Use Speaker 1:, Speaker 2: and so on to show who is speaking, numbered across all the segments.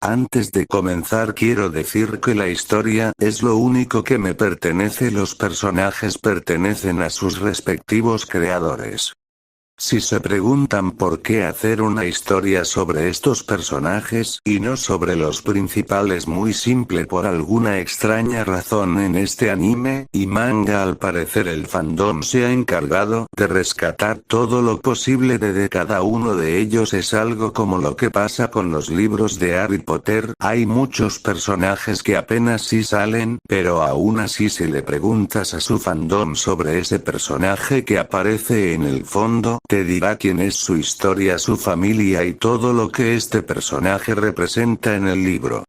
Speaker 1: Antes de comenzar quiero decir que la historia es lo único que me pertenece, los personajes pertenecen a sus respectivos creadores. Si se preguntan por qué hacer una historia sobre estos personajes y no sobre los principales, muy simple, por alguna extraña razón en este anime y manga al parecer el fandom se ha encargado de rescatar todo lo posible de cada uno de ellos. Es algo como lo que pasa con los libros de Harry Potter, hay muchos personajes que apenas sí salen, pero aún así si le preguntas a su fandom sobre ese personaje que aparece en el fondo, te dirá quién es, su historia, su familia y todo lo que este personaje representa en el libro.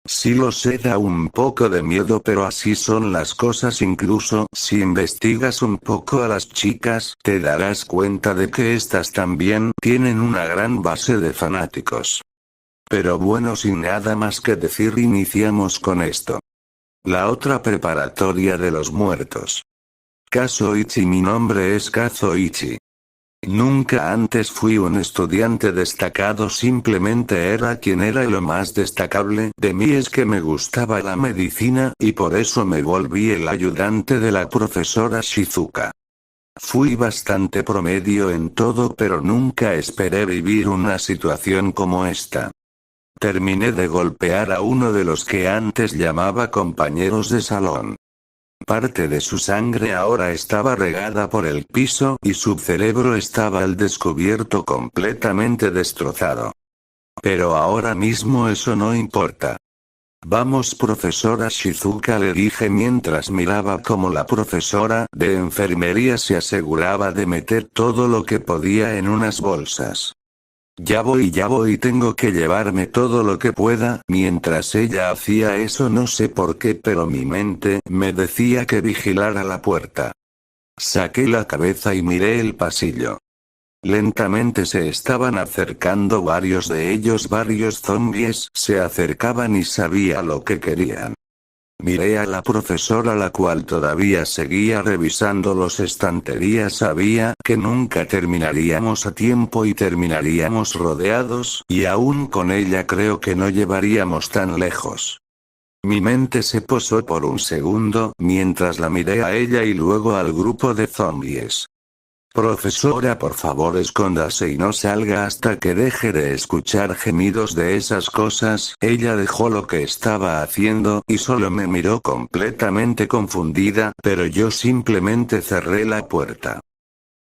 Speaker 1: Sí lo sé, da un poco de miedo, pero así son las cosas. Incluso si investigas un poco a las chicas, te darás cuenta de que estas también tienen una gran base de fanáticos. Pero bueno, sin nada más que decir, iniciamos con esto. La otra preparatoria de los muertos. Kazuichi. Mi nombre es Kazuichi. Nunca antes fui un estudiante destacado, simplemente era quien era, y lo más destacable de mí es que me gustaba la medicina, y por eso me volví el ayudante de la profesora Shizuka. Fui bastante promedio en todo, pero nunca esperé vivir una situación como esta. Terminé de golpear a uno de los que antes llamaba compañeros de salón. Parte de su sangre ahora estaba regada por el piso y su cerebro estaba al descubierto, completamente destrozado. Pero ahora mismo eso no importa. Vamos, profesora Shizuka, le dije mientras miraba cómo la profesora de enfermería se aseguraba de meter todo lo que podía en unas bolsas. Ya voy, tengo que llevarme todo lo que pueda. Mientras ella hacía eso, no sé por qué, pero mi mente me decía que vigilara la puerta. Saqué la cabeza y miré el pasillo. Lentamente se estaban acercando varios de ellos, varios zombies se acercaban y sabía lo que querían. Miré a la profesora, la cual todavía seguía revisando las estanterías. Sabía que nunca terminaríamos a tiempo y terminaríamos rodeados, y aún con ella creo que no llegaríamos tan lejos. Mi mente se posó por un segundo mientras la miré a ella y luego al grupo de zombies. Profesora, por favor escóndase y no salga hasta que deje de escuchar gemidos de esas cosas. Ella dejó lo que estaba haciendo y solo me miró completamente confundida, pero yo simplemente cerré la puerta.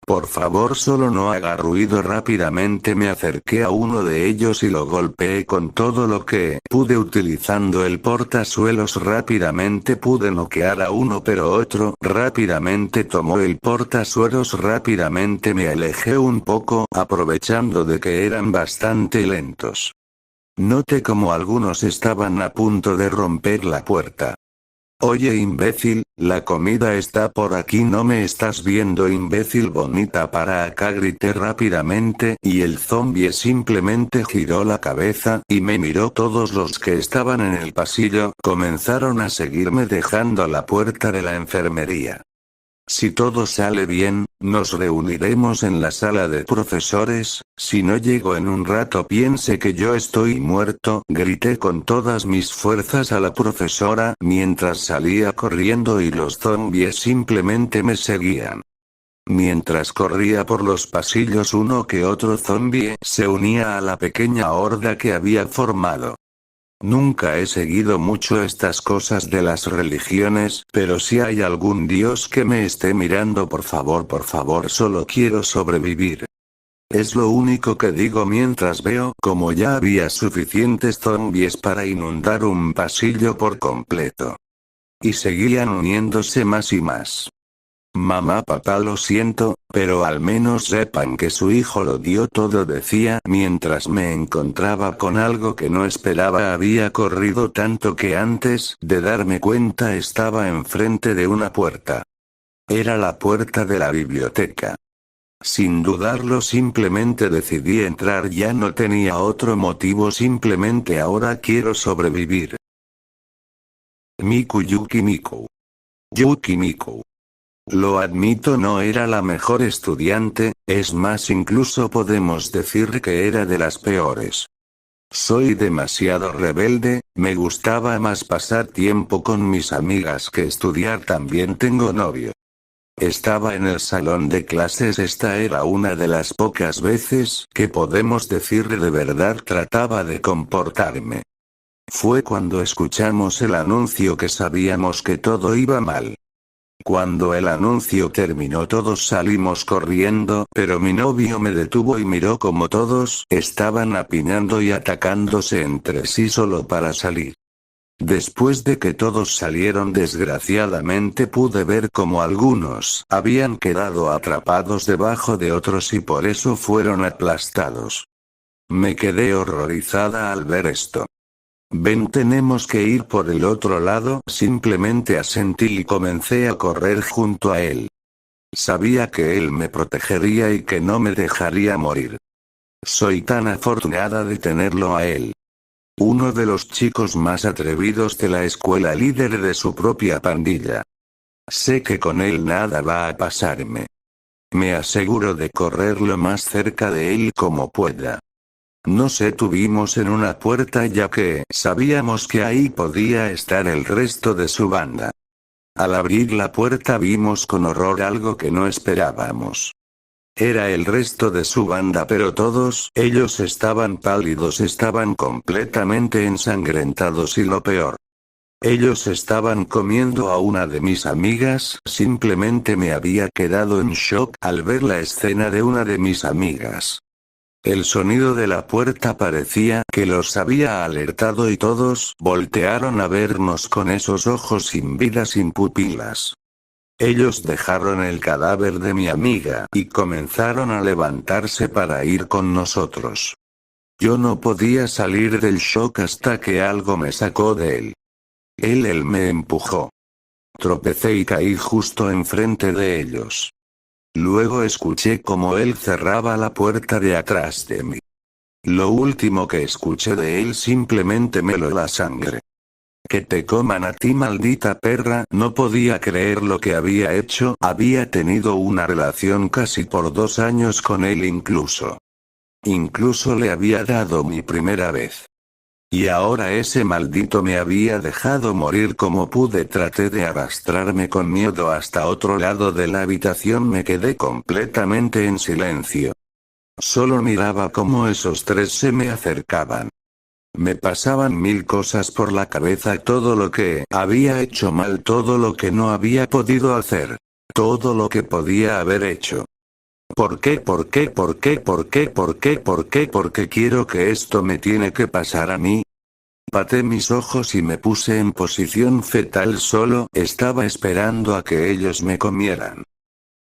Speaker 1: Por favor, solo no haga ruido. Rápidamente me acerqué a uno de ellos y lo golpeé con todo lo que pude utilizando el portazuelos. Rápidamente pude noquear a uno, pero otro rápidamente tomó el portazuelos. Rápidamente me alejé un poco, aprovechando de que eran bastante lentos. Noté como algunos estaban a punto de romper la puerta. Oye, imbécil, la comida está por aquí, ¿no me estás viendo, imbécil? Bonita, para acá, grité rápidamente, y el zombie simplemente giró la cabeza y me miró. Todos los que estaban en el pasillo comenzaron a seguirme, dejando la puerta de la enfermería. Si todo sale bien, nos reuniremos en la sala de profesores. Si no llego en un rato, piense que yo estoy muerto, grité con todas mis fuerzas a la profesora mientras salía corriendo y los zombies simplemente me seguían. Mientras corría por los pasillos, uno que otro zombie se unía a la pequeña horda que había formado. Nunca he seguido mucho estas cosas de las religiones, pero si hay algún dios que me esté mirando, por favor, solo quiero sobrevivir. Es lo único que digo mientras veo como ya había suficientes zombies para inundar un pasillo por completo. Y seguían uniéndose más y más. Mamá, papá, lo siento, pero al menos sepan que su hijo lo dio todo, decía mientras me encontraba con algo que no esperaba. Había corrido tanto que antes de darme cuenta estaba enfrente de una puerta. Era la puerta de la biblioteca. Sin dudarlo, simplemente decidí entrar. Ya no tenía otro motivo, simplemente ahora quiero sobrevivir. Miku Yuki Miku. Yuki Miku. Lo admito, no era la mejor estudiante, es más, incluso podemos decir que era de las peores. Soy demasiado rebelde, me gustaba más pasar tiempo con mis amigas que estudiar. También tengo novio. Estaba en el salón de clases. Esta era una de las pocas veces que podemos decir de verdad trataba de comportarme. Fue cuando escuchamos el anuncio que sabíamos que todo iba mal. Cuando el anuncio terminó todos salimos corriendo, pero mi novio me detuvo y miró como todos estaban apiñando y atacándose entre sí solo para salir. Después de que todos salieron, desgraciadamente pude ver como algunos habían quedado atrapados debajo de otros y por eso fueron aplastados. Me quedé horrorizada al ver esto. Ven, tenemos que ir por el otro lado. Simplemente asentí y comencé a correr junto a él. Sabía que él me protegería y que no me dejaría morir. Soy tan afortunada de tenerlo a él. Uno de los chicos más atrevidos de la escuela, líder de su propia pandilla. Sé que con él nada va a pasarme. Me aseguro de correr lo más cerca de él como pueda. Nos detuvimos en una puerta ya que sabíamos que ahí podía estar el resto de su banda. Al abrir la puerta vimos con horror algo que no esperábamos. Era el resto de su banda, pero todos ellos estaban pálidos, estaban completamente ensangrentados y lo peor. Ellos estaban comiendo a una de mis amigas. Simplemente me había quedado en shock al ver la escena de una de mis amigas. El sonido de la puerta parecía que los había alertado y todos voltearon a vernos con esos ojos sin vida, sin pupilas. Ellos dejaron el cadáver de mi amiga y comenzaron a levantarse para ir con nosotros. Yo no podía salir del shock hasta que algo me sacó de él. Él me empujó. Tropecé y caí justo enfrente de ellos. Luego escuché como él cerraba la puerta de atrás de mí. Lo último que escuché de él simplemente me heló la sangre. Que te coman a ti, maldita perra. No podía creer lo que había hecho. Había tenido una relación casi por 2 años con él incluso. Incluso le había dado mi primera vez. Y ahora ese maldito me había dejado morir como pude. Traté de arrastrarme con miedo hasta otro lado de la habitación. Me quedé completamente en silencio. Solo miraba cómo esos 3 se me acercaban. Me pasaban 1000 cosas por la cabeza: todo lo que había hecho mal, todo lo que no había podido hacer, todo lo que podía haber hecho. ¿Por qué? ¿Por qué? ¿Por qué? ¿Por qué? ¿Por qué? ¿Por qué? ¿Por qué quiero que esto me tiene que pasar a mí? Paté mis ojos y me puse en posición fetal. Solo estaba esperando a que ellos me comieran.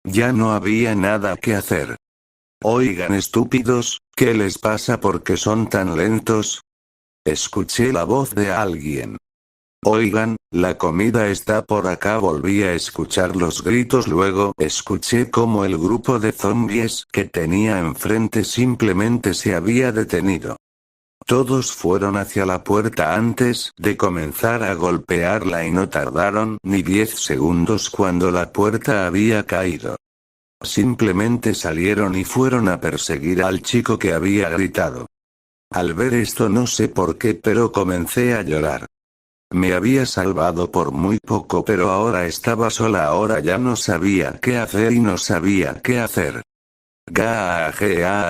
Speaker 1: Ya no había nada que hacer. Oigan, estúpidos, ¿qué les pasa? ¿Por qué son tan lentos? Escuché la voz de alguien. Oigan, la comida está por acá. Volví a escuchar los gritos. Luego escuché cómo el grupo de zombies que tenía enfrente simplemente se había detenido. Todos fueron hacia la puerta antes de comenzar a golpearla y no tardaron ni 10 segundos cuando la puerta había caído. Simplemente salieron y fueron a perseguir al chico que había gritado. Al ver esto, no sé por qué, pero comencé a llorar. Me había salvado por muy poco, pero ahora estaba sola. Ahora ya no sabía qué hacer y no sabía qué hacer.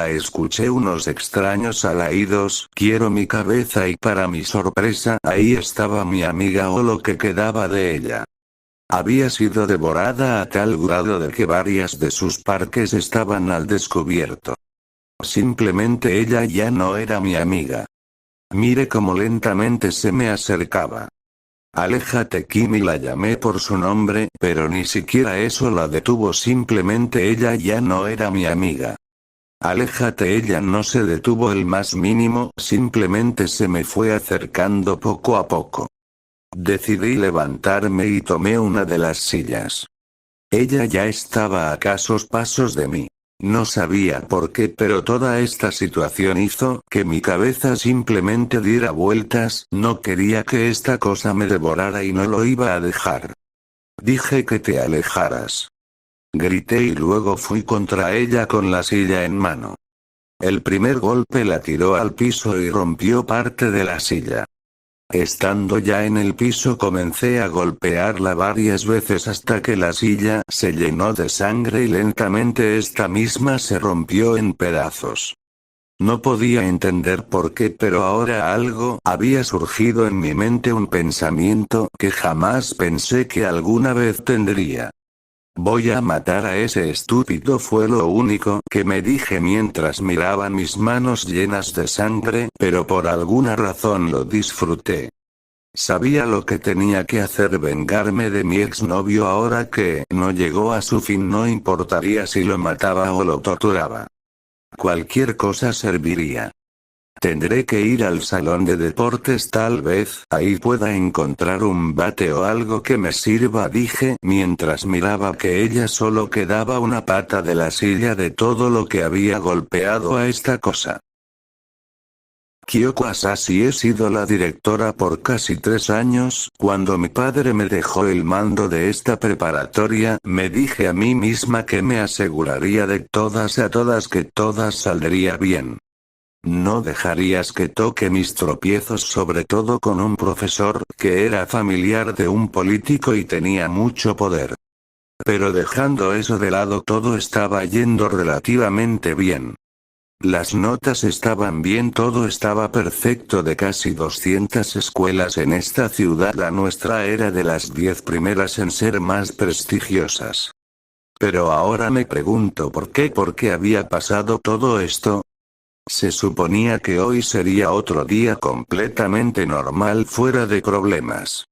Speaker 1: Escuché unos extraños alaridos. Quiero mi cabeza, y para mi sorpresa, ahí estaba mi amiga, o lo que quedaba de ella. Había sido devorada a tal grado de que varias de sus partes estaban al descubierto. Simplemente ella ya no era mi amiga. Mire cómo lentamente se me acercaba. Aléjate, Kimi, la llamé por su nombre, pero ni siquiera eso la detuvo. Simplemente ella ya no era mi amiga. Aléjate. Ella no se detuvo el más mínimo, simplemente se me fue acercando poco a poco. Decidí levantarme y tomé una de las sillas. Ella ya estaba a escasos pasos de mí. No sabía por qué, pero toda esta situación hizo que mi cabeza simplemente diera vueltas. No quería que esta cosa me devorara y no lo iba a dejar. Dije que te alejaras. Grité y luego fui contra ella con la silla en mano. El primer golpe la tiró al piso y rompió parte de la silla. Estando ya en el piso comencé a golpearla varias veces hasta que la silla se llenó de sangre y lentamente esta misma se rompió en pedazos. No podía entender por qué, pero ahora algo había surgido en mi mente, un pensamiento que jamás pensé que alguna vez tendría. Voy a matar a ese estúpido, fue lo único que me dije mientras miraba mis manos llenas de sangre, pero por alguna razón lo disfruté. Sabía lo que tenía que hacer, vengarme de mi exnovio ahora que no llegó a su fin, no importaría si lo mataba o lo torturaba. Cualquier cosa serviría. Tendré que ir al salón de deportes, tal vez ahí pueda encontrar un bate o algo que me sirva, dije mientras miraba que ella solo quedaba una pata de la silla de todo lo que había golpeado a esta cosa. Kyoko Asashi, he sido la directora por casi 3 años. Cuando mi padre me dejó el mando de esta preparatoria, me dije a mí misma que me aseguraría de todas a todas que todas saldría bien. No dejarías que toque mis tropiezos, sobre todo con un profesor que era familiar de un político y tenía mucho poder. Pero dejando eso de lado, todo estaba yendo relativamente bien. Las notas estaban bien, todo estaba perfecto. De casi 200 escuelas en esta ciudad, la nuestra era de las 10 primeras en ser más prestigiosas. Pero ahora me pregunto por qué había pasado todo esto. Se suponía que hoy sería otro día completamente normal, fuera de problemas.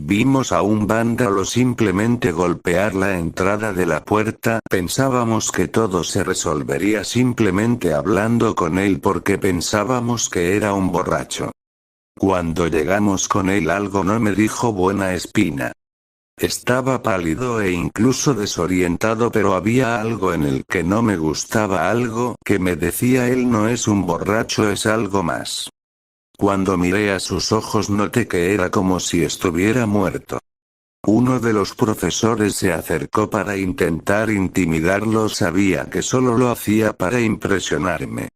Speaker 1: Vimos a un vándalo simplemente golpear la entrada de la puerta. Pensábamos que todo se resolvería simplemente hablando con él porque pensábamos que era un borracho. Cuando llegamos con él, algo no me dijo buena espina. Estaba pálido e incluso desorientado, pero había algo en el que no me gustaba, algo que me decía él no es un borracho, es algo más. Cuando miré a sus ojos noté que era como si estuviera muerto. Uno de los profesores se acercó para intentar intimidarlo, sabía que solo lo hacía para impresionarme.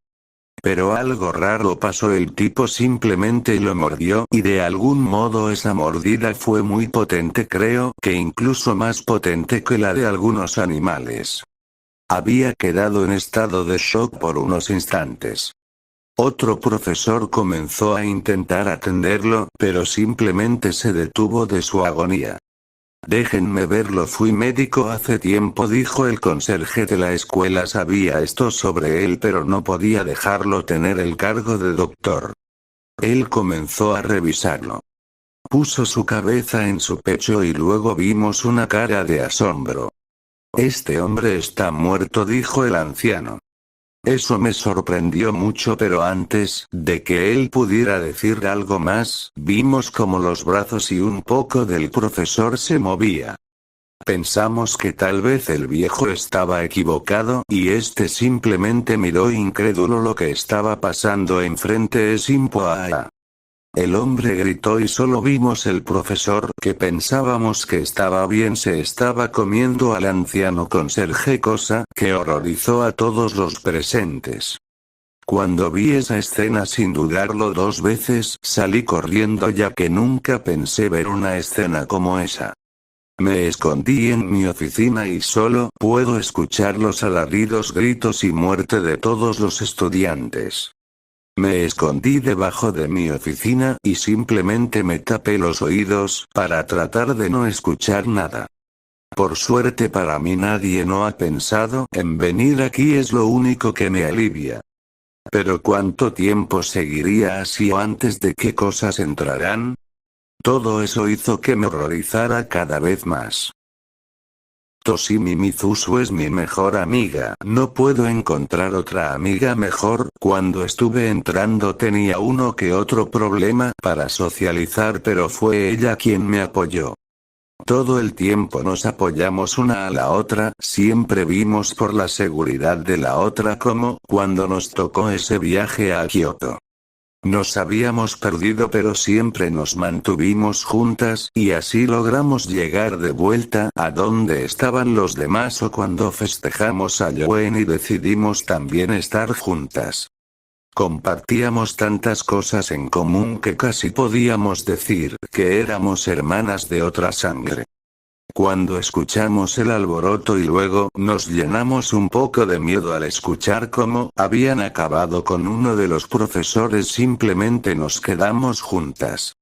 Speaker 1: Pero algo raro pasó, el tipo simplemente lo mordió y de algún modo esa mordida fue muy potente, creo que incluso más potente que la de algunos animales. Había quedado en estado de shock por unos instantes. Otro profesor comenzó a intentar atenderlo, pero simplemente se detuvo de su agonía. Déjenme verlo, fui médico hace tiempo, dijo el conserje de la escuela. Sabía esto sobre él, pero no podía dejarlo tener el cargo de doctor. Él comenzó a revisarlo. Puso su cabeza en su pecho y luego vimos una cara de asombro. Este hombre está muerto, dijo el anciano. Eso me sorprendió mucho, pero antes de que él pudiera decir algo más, vimos como los brazos y un poco del profesor se movía. Pensamos que tal vez el viejo estaba equivocado, y este simplemente miró incrédulo lo que estaba pasando enfrente. Es imposible. El hombre gritó y solo vimos el profesor, que pensábamos que estaba bien, se estaba comiendo al anciano conserje, cosa que horrorizó a todos los presentes. Cuando vi esa escena, sin dudarlo 2 veces, salí corriendo ya que nunca pensé ver una escena como esa. Me escondí en mi oficina y solo puedo escuchar los alaridos, gritos y muerte de todos los estudiantes. Me escondí debajo de mi oficina y simplemente me tapé los oídos para tratar de no escuchar nada. Por suerte para mí, nadie no ha pensado en venir aquí, es lo único que me alivia. Pero ¿cuánto tiempo seguiría así o antes de qué cosas entrarán? Todo eso hizo que me horrorizara cada vez más. Toshimi Mizusu es mi mejor amiga. No puedo encontrar otra amiga mejor. Cuando estuve entrando tenía uno que otro problema para socializar, pero fue ella quien me apoyó. Todo el tiempo nos apoyamos una a la otra, siempre vimos por la seguridad de la otra, como cuando nos tocó ese viaje a Kioto. Nos habíamos perdido pero siempre nos mantuvimos juntas y así logramos llegar de vuelta a donde estaban los demás o cuando festejamos a Halloween y decidimos también estar juntas. Compartíamos tantas cosas en común que casi podíamos decir que éramos hermanas de otra sangre. Cuando escuchamos el alboroto y luego nos llenamos un poco de miedo al escuchar cómo habían acabado con uno de los profesores, simplemente nos quedamos juntas.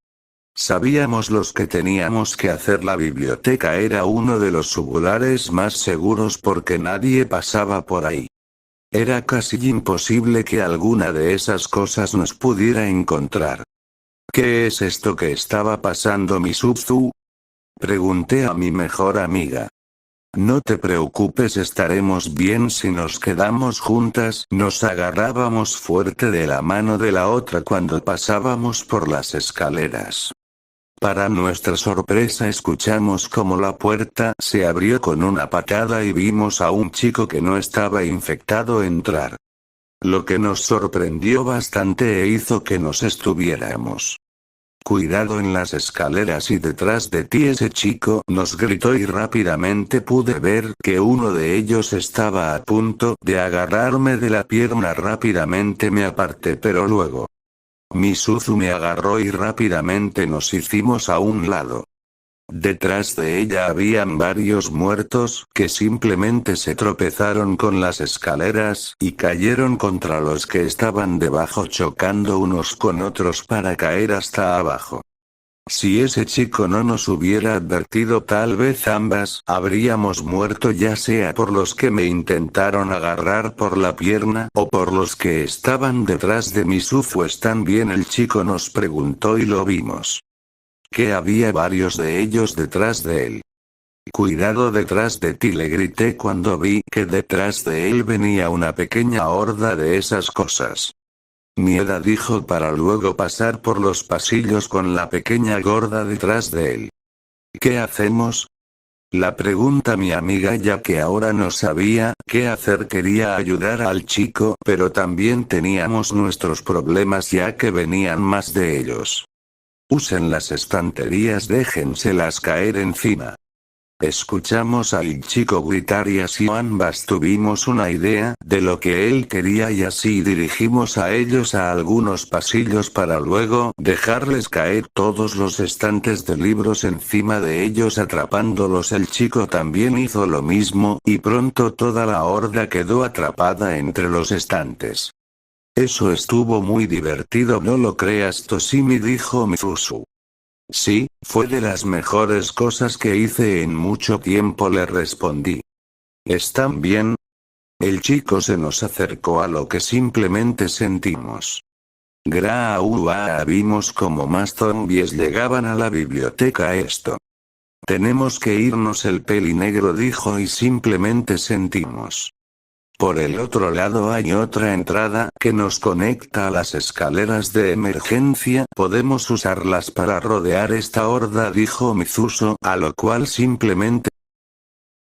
Speaker 1: Sabíamos los que teníamos que hacer. La biblioteca era uno de los lugares más seguros porque nadie pasaba por ahí. Era casi imposible que alguna de esas cosas nos pudiera encontrar. ¿Qué es esto que estaba pasando, Misuzu? Pregunté a mi mejor amiga. No te preocupes, estaremos bien si nos quedamos juntas. Nos agarrábamos fuerte de la mano de la otra cuando pasábamos por las escaleras. Para nuestra sorpresa escuchamos cómo la puerta se abrió con una patada y vimos a un chico que no estaba infectado entrar. Lo que nos sorprendió bastante e hizo que nos estuviéramos. Cuidado en las escaleras y detrás de ti, ese chico nos gritó y rápidamente pude ver que uno de ellos estaba a punto de agarrarme de la pierna. Rápidamente me aparté pero luego Misuzu me agarró y rápidamente nos hicimos a un lado. Detrás de ella habían varios muertos que simplemente se tropezaron con las escaleras y cayeron contra los que estaban debajo, chocando unos con otros para caer hasta abajo. Si ese chico no nos hubiera advertido, tal vez ambas habríamos muerto, ya sea por los que me intentaron agarrar por la pierna o por los que estaban detrás de Misuzu. ¿Están bien?, el chico nos preguntó y lo vimos. Que había varios de ellos detrás de él. Cuidado detrás de ti, le grité cuando vi que detrás de él venía una pequeña horda de esas cosas. Mierda, dijo para luego pasar por los pasillos con la pequeña gorda detrás de él. ¿Qué hacemos? La pregunta mi amiga, ya que ahora no sabía qué hacer. Quería ayudar al chico pero también teníamos nuestros problemas ya que venían más de ellos. Usen las estanterías, déjenselas caer encima. Escuchamos al chico gritar y así ambas tuvimos una idea de lo que él quería y así dirigimos a ellos a algunos pasillos para luego dejarles caer todos los estantes de libros encima de ellos atrapándolos. El chico también hizo lo mismo y pronto toda la horda quedó atrapada entre los estantes. Eso estuvo muy divertido, ¿no lo creas, Toshimi?, dijo Misuzu. Sí, fue de las mejores cosas que hice en mucho tiempo, le respondí. ¿Están bien? El chico se nos acercó a lo que simplemente sentimos. Vimos como más zombies llegaban a la biblioteca. Esto. Tenemos que irnos, el pelinegro dijo y simplemente sentimos. Por el otro lado hay otra entrada que nos conecta a las escaleras de emergencia. Podemos usarlas para rodear esta horda, dijo Misuzu, a lo cual simplemente